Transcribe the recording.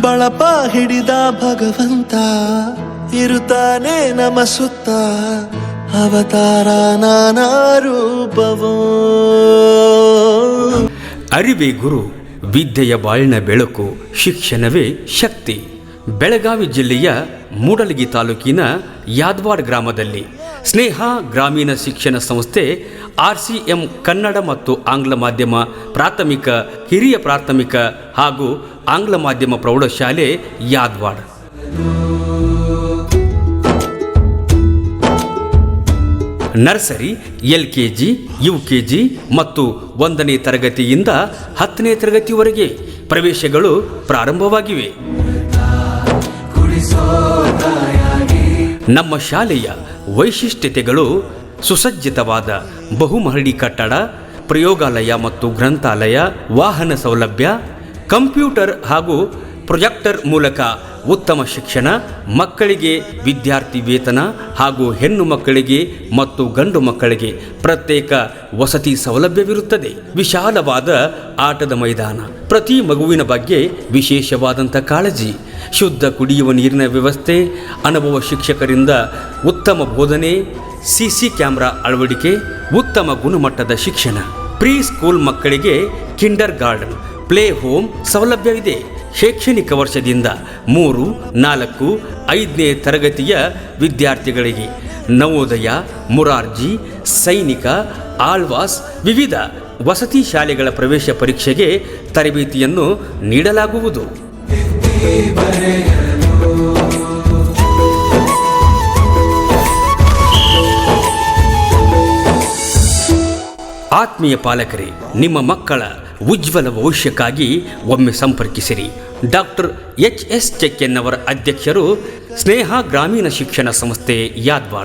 ಬಳಪ ಹಿಡಿದ ಭಗವಂತ ಇರುತ್ತಾನೆ ನಮ ಸುತ್ತ, ಅವತಾರ ನಾನಾ ರೂಪವೋ. ಅರಿವೇ ಗುರು, ವಿದ್ಯೆಯ ಬಾಳಿನ ಬೆಳಕು, ಶಿಕ್ಷಣವೇ ಶಕ್ತಿ. ಬೆಳಗಾವಿ ಜಿಲ್ಲೆಯ ಮೂಡಲಗಿ ತಾಲೂಕಿನ ಯಾದವಾಡ ಗ್ರಾಮದಲ್ಲಿ ಸ್ನೇಹ ಗ್ರಾಮೀಣ ಶಿಕ್ಷಣ ಸಂಸ್ಥೆ RCM ಕನ್ನಡ ಮತ್ತು ಆಂಗ್ಲ ಮಾಧ್ಯಮ ಪ್ರಾಥಮಿಕ, ಹಿರಿಯ ಪ್ರಾಥಮಿಕ ಹಾಗೂ ಆಂಗ್ಲ ಮಾಧ್ಯಮ ಪ್ರೌಢಶಾಲೆ ಯಾದವಾಡ. ನರ್ಸರಿ, LKG, UKG ಮತ್ತು 1ನೇ ತರಗತಿಯಿಂದ 10ನೇ ತರಗತಿವರೆಗೆ ಪ್ರವೇಶಗಳು ಪ್ರಾರಂಭವಾಗಿವೆ. ನಮ್ಮ ಶಾಲೆಯ ವೈಶಿಷ್ಟ್ಯತೆಗಳು: ಸುಸಜ್ಜಿತವಾದ ಬಹುಮಹಡಿ ಕಟ್ಟಡ, ಪ್ರಯೋಗಾಲಯ ಮತ್ತು ಗ್ರಂಥಾಲಯ, ವಾಹನ ಸೌಲಭ್ಯ, ಕಂಪ್ಯೂಟರ್ ಹಾಗೂ ಪ್ರೊಜೆಕ್ಟರ್ ಮೂಲಕ ಉತ್ತಮ ಶಿಕ್ಷಣ, ಮಕ್ಕಳಿಗೆ ವಿದ್ಯಾರ್ಥಿ ವೇತನ ಹಾಗೂ ಹೆಣ್ಣು ಮಕ್ಕಳಿಗೆ ಮತ್ತು ಗಂಡು ಮಕ್ಕಳಿಗೆ ಪ್ರತ್ಯೇಕ ವಸತಿ ಸೌಲಭ್ಯವಿರುತ್ತದೆ. ವಿಶಾಲವಾದ ಆಟದ ಮೈದಾನ, ಪ್ರತಿ ಮಗುವಿನ ಬಗ್ಗೆ ವಿಶೇಷವಾದಂಥ ಕಾಳಜಿ, ಶುದ್ಧ ಕುಡಿಯುವ ನೀರಿನ ವ್ಯವಸ್ಥೆ, ಅನುಭವ ಶಿಕ್ಷಕರಿಂದ ಉತ್ತಮ ಬೋಧನೆ, CC ಕ್ಯಾಮೆರಾ ಅಳವಡಿಕೆ, ಉತ್ತಮ ಗುಣಮಟ್ಟದ ಶಿಕ್ಷಣ. ಪ್ರೀ ಸ್ಕೂಲ್ ಮಕ್ಕಳಿಗೆ ಕಿಂಡರ್ ಗಾರ್ಡನ್, ಪ್ಲೇ ಹೋಮ್ ಸೌಲಭ್ಯವಿದೆ. ಶೈಕ್ಷಣಿಕ ವರ್ಷದಿಂದ 3, 4, 5ನೇ ತರಗತಿಯ ವಿದ್ಯಾರ್ಥಿಗಳಿಗೆ ನವೋದಯ, ಮುರಾರ್ಜಿ, ಸೈನಿಕ, ಆಳ್ವಾಸ್ ವಿವಿಧ ವಸತಿ ಶಾಲೆಗಳ ಪ್ರವೇಶ ಪರೀಕ್ಷೆಗೆ ತರಬೇತಿಯನ್ನು ನೀಡಲಾಗುವುದು. ಆತ್ಮೀಯ ಪಾಲಕರೇ, ನಿಮ್ಮ ಮಕ್ಕಳ ಉಜ್ವಲ ಭವಿಷ್ಯಕ್ಕಾಗಿ ಒಮ್ಮೆ ಸಂಪರ್ಕಿಸಿರಿ. ಡಾಕ್ಟರ್ HS ಚೆಕ್ಕೆನ್ನವರ ಅಧ್ಯಕ್ಷರು, ಸ್ನೇಹ ಗ್ರಾಮೀಣ ಶಿಕ್ಷಣ ಸಂಸ್ಥೆ, ಯಾದವಾಡ.